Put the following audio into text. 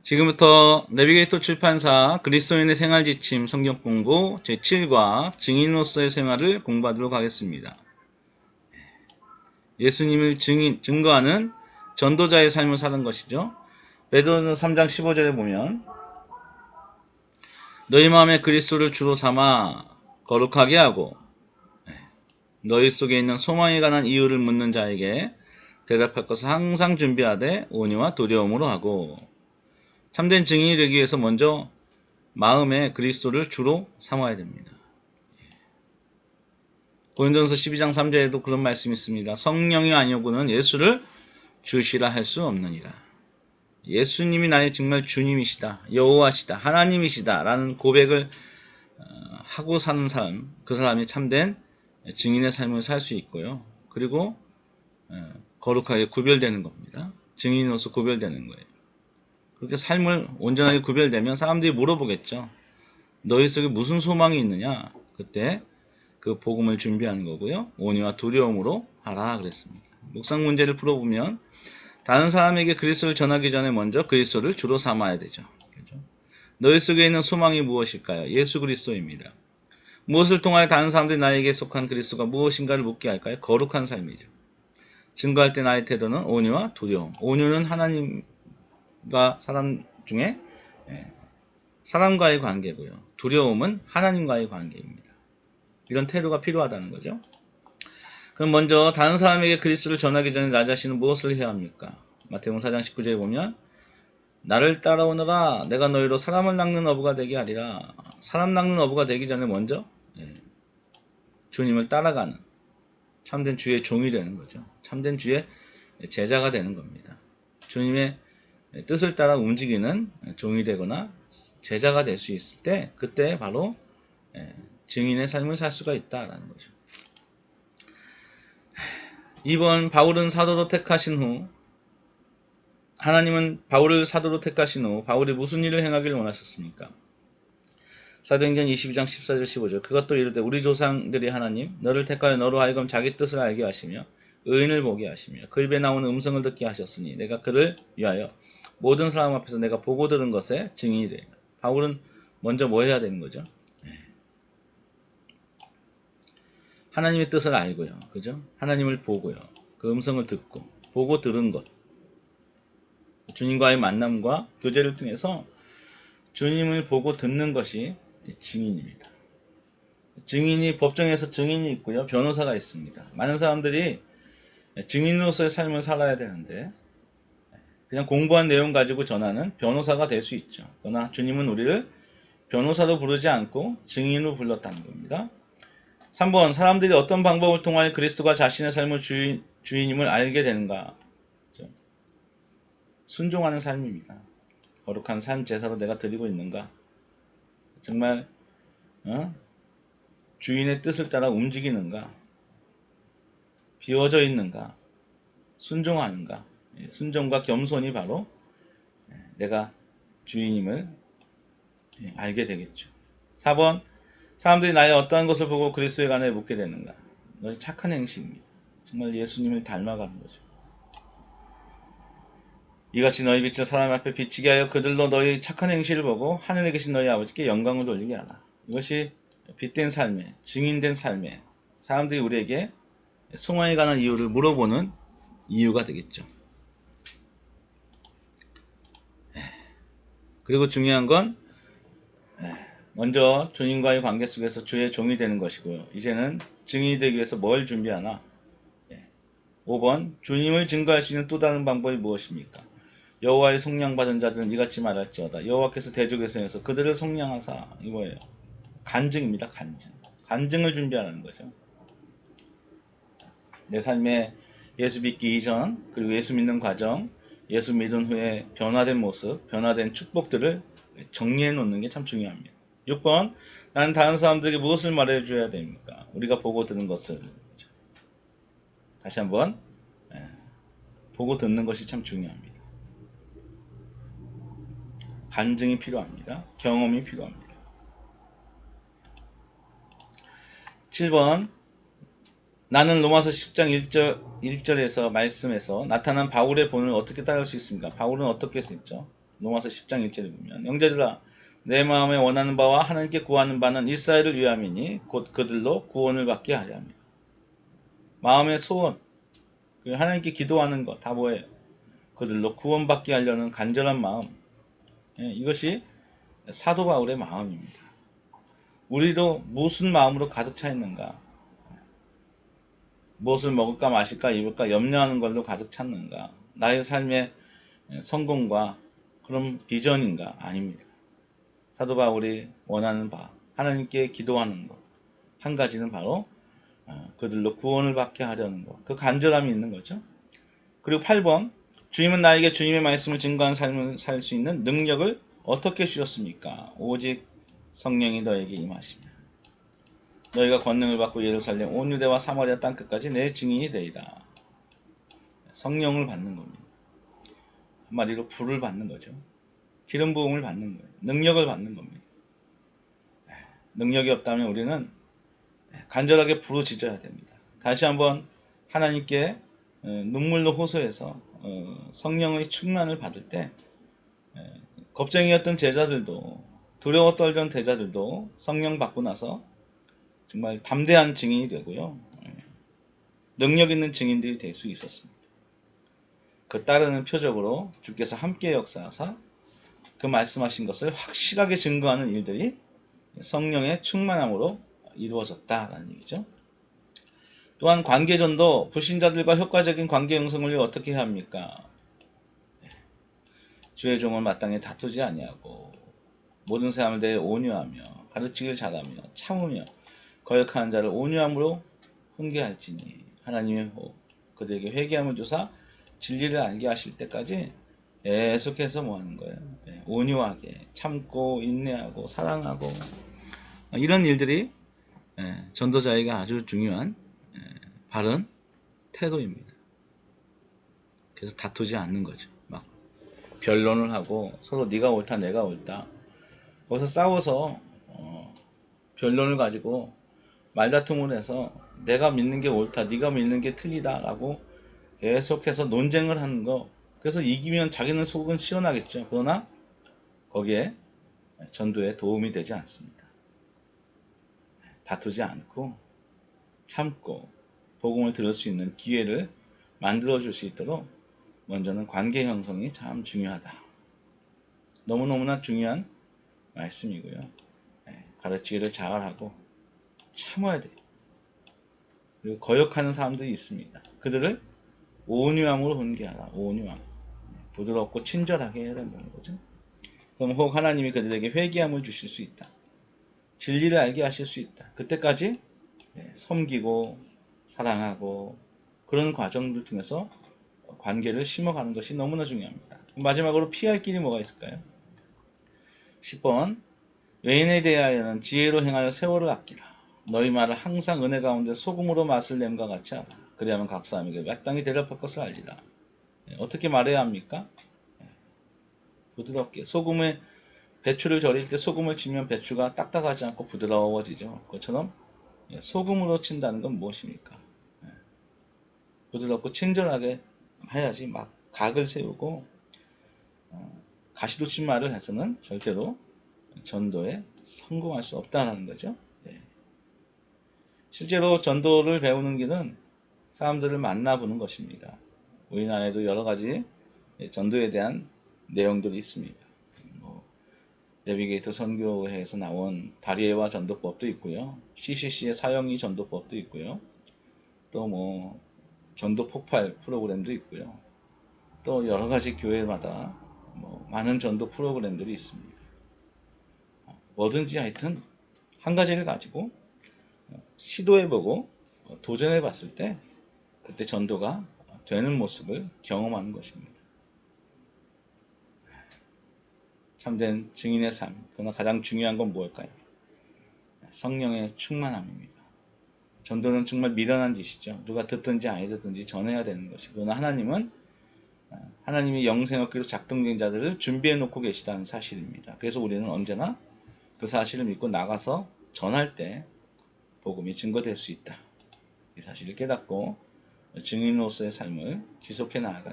지금부터 내비게이터 출판사 그리스도인의 생활지침 성경공부 제7과 증인으로서의 생활을 공부하도록 하겠습니다. 예수님을 증거하는 전도자의 삶을 사는 것이죠. 베드로전서 3장 15절에 보면 너희 마음에 그리스도를 주로 삼아 거룩하게 하고 너희 속에 있는 소망에 관한 이유를 묻는 자에게 대답할 것을 항상 준비하되 온유와 두려움으로 하고 참된 증인이 되기 위해서 먼저 마음에 그리스도를 주로 삼아야 됩니다. 고린도전서 12장 3절에도 그런 말씀이 있습니다. 성령이 아니오고는 예수를 주시라 할 수 없느니라. 예수님이 나의 정말 주님이시다, 여호와시다, 하나님이시다 라는 고백을 하고 사는 사람, 그 사람이 참된 증인의 삶을 살 수 있고요. 그리고 거룩하게 구별되는 겁니다. 증인으로서 구별되는 거예요. 그렇게 삶을 온전하게 구별되면 사람들이 물어보겠죠. 너희 속에 무슨 소망이 있느냐? 그때 그 복음을 준비하는 거고요. 온유와 두려움으로 하라 그랬습니다. 묵상 문제를 풀어보면 다른 사람에게 그리스도를 전하기 전에 먼저 그리스도를 주로 삼아야 되죠. 그렇죠? 너희 속에 있는 소망이 무엇일까요? 예수 그리스도입니다. 무엇을 통하여 다른 사람들이 나에게 속한 그리스도가 무엇인가를 묻게 할까요? 거룩한 삶이죠. 증거할 때 나의 태도는 온유와 두려움. 온유는 하나님과 사람 중에 사람과의 관계고요. 두려움은 하나님과의 관계입니다. 이런 태도가 필요하다는 거죠. 그럼 먼저 다른 사람에게 그리스도를 전하기 전에 나 자신은 무엇을 해야 합니까? 마태복음 4장 19절에 보면 나를 따라오너라 내가 너희로 사람을 낚는 어부가 되게 하리라. 사람 낚는 어부가 되기 전에 먼저 주님을 따라가는 참된 주의 종이 되는 거죠. 참된 주의 제자가 되는 겁니다. 주님의 뜻을 따라 움직이는 종이 되거나 제자가 될 수 있을 때 그때 바로 증인의 삶을 살 수가 있다라는 거죠. 2번 바울은 사도로 택하신 후 하나님은 바울을 사도로 택하신 후 바울이 무슨 일을 행하기를 원하셨습니까? 사도행전 22장 14절 15절 그것도 이르되 우리 조상들이 하나님 너를 택하여 너로 하여금 자기 뜻을 알게 하시며 의인을 보게 하시며 그 입에 나오는 음성을 듣게 하셨으니 내가 그를 위하여 모든 사람 앞에서 내가 보고 들은 것에 증인이 되리라. 바울은 먼저 뭐 해야 되는 거죠? 하나님의 뜻을 알고요. 그죠? 하나님을 보고요. 그 음성을 듣고 보고 들은 것. 주님과의 만남과 교제를 통해서 주님을 보고 듣는 것이 증인입니다. 증인이 법정에서 증인이 있고요. 변호사가 있습니다. 많은 사람들이 증인으로서의 삶을 살아야 되는데 그냥 공부한 내용 가지고 전하는 변호사가 될 수 있죠. 그러나 주님은 우리를 변호사로 부르지 않고 증인으로 불렀다는 겁니다. 3번 사람들이 어떤 방법을 통하여 그리스도가 자신의 삶의 주인임을 알게 되는가? 순종하는 삶입니다. 거룩한 삶 제사로 내가 드리고 있는가? 정말 주인의 뜻을 따라 움직이는가? 비워져 있는가? 순종하는가? 순종과 겸손이 바로 내가 주인임을 알게 되겠죠. 4번 사람들이 나의 어떠한 것을 보고 그리스도에 관해 묻게 되는가? 너희 착한 행실입니다. 정말 예수님을 닮아가는 거죠. 이같이 너희 빛을 사람 앞에 비치게 하여 그들로 너희 착한 행실을 보고 하늘에 계신 너희 아버지께 영광을 돌리게 하라. 이것이 빛된 삶에 증인된 삶에 사람들이 우리에게 소망에 관한 이유를 물어보는 이유가 되겠죠. 그리고 중요한 건 먼저 주님과의 관계 속에서 주의 종이 되는 것이고요. 이제는 증인이 되기 위해서 뭘 준비하나? 5번 주님을 증거할 수 있는 또 다른 방법이 무엇입니까? 여호와의 속량 받은 자들은 이같이 말할지어다. 여호와께서 대적에서 그들을 속량하사 이거예요. 간증입니다. 간증을 준비하는 거죠. 내 삶에 예수 믿기 이전 그리고 예수 믿는 과정 예수 믿은 후에 변화된 모습 변화된 축복들을 정리해 놓는 게 참 중요합니다. 6번 나는 다른 사람들에게 무엇을 말해줘야 됩니까? 우리가 보고 듣는 것을 다시 한번 보고 듣는 것이 참 중요합니다. 간증이 필요합니다. 경험이 필요합니다. 7번 나는 로마서 10장 1절에서 말씀에서 나타난 바울의 본을 어떻게 따를 수 있습니까? 바울은 어떻게 했죠? 로마서 10장 1절에 보면 형제들아 내 마음에 원하는 바와 하나님께 구하는 바는 이스라엘을 위함이니 곧 그들로 구원을 받게 하려 합니다. 마음의 소원, 하나님께 기도하는 것 다 뭐예요? 그들로 구원받게 하려는 간절한 마음. 이것이 사도 바울의 마음입니다. 우리도 무슨 마음으로 가득 차 있는가? 무엇을 먹을까 마실까 입을까 염려하는 걸로 가득 찼는가? 나의 삶의 성공과 그런 비전인가? 아닙니다. 사도 바울이 원하는 바, 하나님께 기도하는 것. 한 가지는 바로 그들로 구원을 받게 하려는 것. 그 간절함이 있는 거죠. 그리고 8번 주님은 나에게 주님의 말씀을 증거하는 삶을 살 수 있는 능력을 어떻게 주셨습니까? 오직 성령이 너에게 임하시며 너희가 권능을 받고 예루살렘 온 유대와 사마리아 땅끝까지 내 증인이 되리라. 성령을 받는 겁니다. 한마디로 불을 받는 거죠. 기름 부음을 받는 거예요. 능력을 받는 겁니다. 능력이 없다면 우리는 간절하게 부르짖어야 됩니다. 다시 한번 하나님께 눈물로 호소해서 성령의 충만을 받을 때 겁쟁이였던 제자들도 두려워 떨던 제자들도 성령 받고 나서 정말 담대한 증인이 되고요. 능력 있는 증인들이 될 수 있었습니다. 그 따르는 표적으로 주께서 함께 역사하사 그 말씀하신 것을 확실하게 증거하는 일들이 성령의 충만함으로 이루어졌다라는 얘기죠. 또한 관계전도 불신자들과 효과적인 관계 형성을 어떻게 해야 합니까? 주의 종을 마땅히 다투지 아니하고 모든 사람을 대해 온유하며 가르치기를 잘하며 참으며 거역하는 자를 온유함으로 훈계할지니 하나님의 그들에게 회개함을 주사 진리를 알게 하실 때까지 계속해서 뭐 하는 거예요? 온유하게 참고 인내하고 사랑하고 이런 일들이 전도자에게 아주 중요한 바른 태도입니다. 그래서 다투지 않는 거죠. 막 변론을 하고 서로 네가 옳다 내가 옳다 거기서 싸워서 변론을 가지고 말다툼을 해서 내가 믿는 게 옳다 네가 믿는 게 틀리다 라고 계속해서 논쟁을 하는 거. 그래서 이기면 자기는 속은 시원하겠죠. 그러나 거기에 전도에 도움이 되지 않습니다. 다투지 않고 참고 복음을 들을 수 있는 기회를 만들어 줄 수 있도록 먼저는 관계 형성이 참 중요하다. 너무너무나 중요한 말씀이고요. 가르치기를 잘하고 참아야 돼요. 그리고 거역하는 사람들이 있습니다. 그들을 온유함으로 훈계하라. 온유함. 부드럽고 친절하게 해야 된다는 거죠. 그럼 혹 하나님이 그들에게 회개함을 주실 수 있다. 진리를 알게 하실 수 있다. 그때까지 섬기고 사랑하고 그런 과정들 통해서 관계를 심어가는 것이 너무나 중요합니다. 마지막으로 피할 길이 뭐가 있을까요? 10번 외인에 대하여는 지혜로 행하여 세월을 아끼라. 너희 말을 항상 은혜 가운데 소금으로 맛을 냄과 같이 하라. 그리하면 각 사람에게 마땅히 대답할 것을 알리라. 어떻게 말해야 합니까? 부드럽게 소금에 배추를 절일 때 소금을 치면 배추가 딱딱하지 않고 부드러워지죠. 그것처럼 소금으로 친다는 건 무엇입니까? 부드럽고 친절하게 해야지 막 각을 세우고 가시돋친 말을 해서는 절대로 전도에 성공할 수 없다는 거죠. 실제로 전도를 배우는 길은 사람들을 만나보는 것입니다. 우리나라에도 여러 가지 전도에 대한 내용들이 있습니다. 내비게이터 선교회에서 나온 다리에와 전도법도 있고요. CCC의 사형이 전도법도 있고요. 또 뭐 전도 폭발 프로그램도 있고요. 또 여러 가지 교회마다 많은 전도 프로그램들이 있습니다. 뭐든지 하여튼 한 가지를 가지고 시도해보고 도전해봤을 때 그때 전도가 되는 모습을 경험하는 것입니다. 참된 증인의 삶. 그러나 가장 중요한 건 무엇일까요? 성령의 충만함입니다. 전도는 정말 미련한 짓이죠. 누가 듣든지 아니 듣든지 전해야 되는 것이. 그러나 하나님은 하나님이 영생 얻기로 작정된 자들을 준비해 놓고 계시다는 사실입니다. 그래서 우리는 언제나 그 사실을 믿고 나가서 전할 때 복음이 증거될 수 있다. 이 사실을 깨닫고 증인으로서의 삶을 지속해 나아가